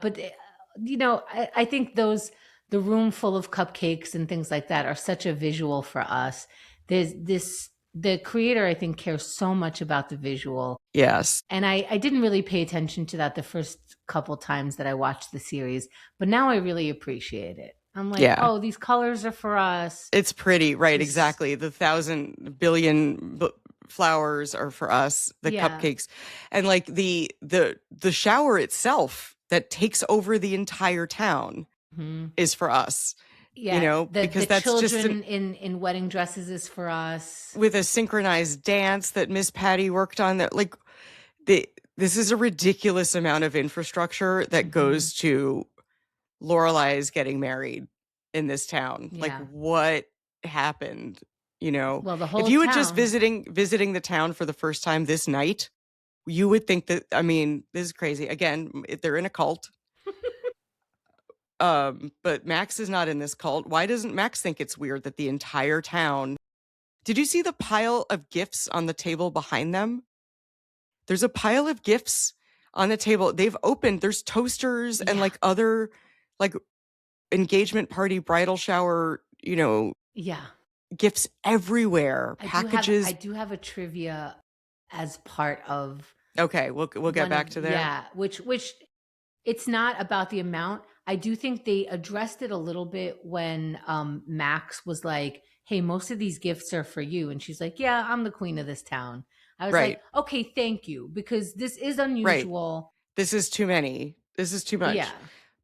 But, I think the room full of cupcakes and things like that are such a visual for us. The creator, I think, cares so much about the visual. Yes. And I didn't really pay attention to that the first couple times that I watched the series, but now I really appreciate it. I'm like, Yeah. oh, these colors are for us. It's pretty, right? This, Exactly. The 1,000,000,000,000 flowers are for us, the yeah. cupcakes. And like the shower itself that takes over the entire town Mhm. is for us. Yeah, the Because that's just children in wedding dresses is for us. with a synchronized dance that Miss Patty worked on, that like the this is a ridiculous amount of infrastructure that Mhm. goes to Lorelai's getting married in this town. Like, Yeah. what happened? Well, the If whole you were just town. visiting the town for the first time this night, you would think that, I mean, this is crazy. Again, they're in a cult. But Max is not in this cult. Why doesn't Max think it's weird that the entire town? Did you see the pile of gifts on the table behind them? There's a pile of gifts on the table. They've opened, there's toasters and Yeah. like other like engagement party, bridal shower, Yeah. gifts everywhere, I packages. do have a trivia as part of Okay, we'll get one back of, to there. yeah, which it's not about the amount. I do think they addressed it a little bit when Max was like, "Hey, most of these gifts are for you." And she's like, "Yeah, I'm the queen of this town." I was like, Right, "Okay, thank you," because this is right. unusual. This is too many. This is too much. Yeah.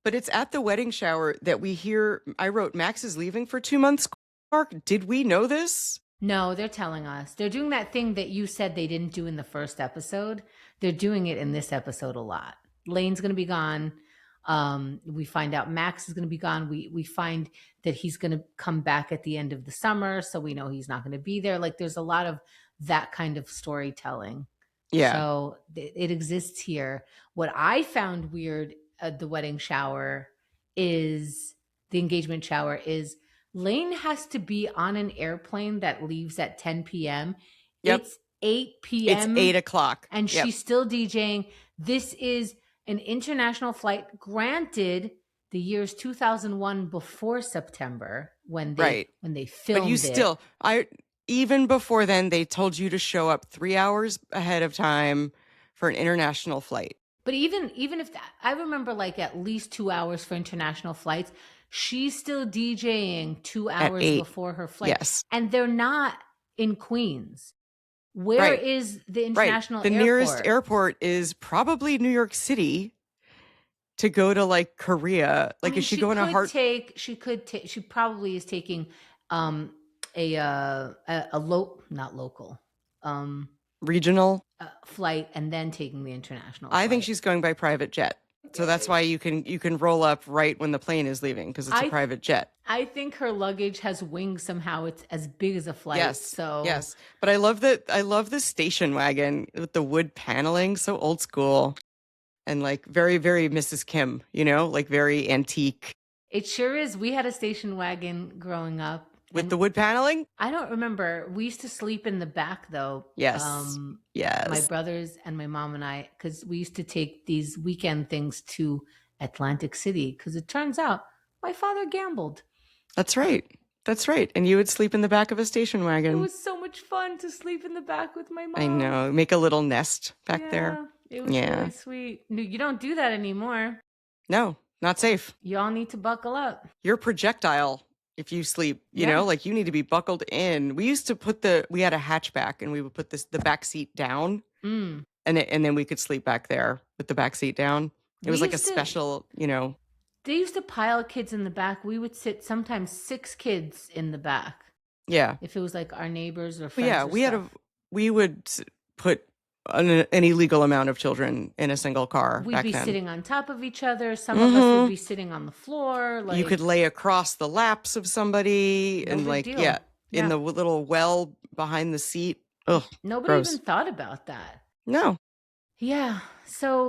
But it's at the wedding shower that we hear. I wrote, Max is leaving for 2 months. Mark, did we know this? No, they're telling us. They're doing that thing that you said they didn't do in the first episode. They're doing it in this episode a lot. Lane's going to be gone. We find out Max is going to be gone. We find that he's going to come back at the end of the summer, so we know he's not going to be there. Like there's a lot of that kind of storytelling. Yeah. So it exists here. What I found weird at the wedding shower is the engagement shower is Lane has to be on an airplane that leaves at 10 p.m. Yep. It's 8 It's p.m. 8 o'clock. and Yep. she's still DJing. This is an international flight. Granted, the year's 2001 before September Right. when they filmed But you it. still, even before then, they told you to show up 3 hours ahead of time for an international flight. But even if that, I remember like at least 2 hours for international flights. She's still DJing two At hours 8. before her flight, Yes. and they're not in Queens. Where Right. is the Right. international The nearest airport? airport is probably New York City to go to like Korea. I Like, mean, is she going to she probably is taking um not local um regional? flight and then taking the international I think flight. she's going by private jet. So that's why you can roll up right when the plane is leaving, because it's a I private jet. I think her luggage has wings somehow. It's as big as a flight. Yes. So Yes. But I love that. I love the station wagon with the wood paneling, so old school and like very, very Mrs. Kim, like very antique it sure is. We had a station wagon growing up. with And the wood paneling. I don't remember. We used to sleep in the back though. Yes. My Yes. brothers and my mom and I, because we used to take these weekend things to Atlantic City. Because it turns out my father gambled. That's right. That's right. And you would sleep in the back of a station It wagon. was so much fun to sleep in the back with my mom. I know. Make a little nest back Yeah, there. it was Yeah. really sweet. No, you don't do that anymore. No, not safe. You all need to buckle up. You're projectile if you sleep, Yeah. like you need to be buckled in. We used to we had a hatchback and we would put the back seat down Mm. and then we could sleep back there with the back seat down. It was like a used to- special, They used to pile kids in the back. We would sit sometimes 6 kids in the back. yeah. If it was like our neighbors or But friends. yeah, or we would put an illegal amount of children in a single car We'd back be then. sitting on top of each other. Some of us would be sitting on the floor. Like You could lay across the laps of somebody No and big like, deal. in Yeah. the little well behind the seat. Ugh, Nobody gross. even thought about that. No. Yeah. So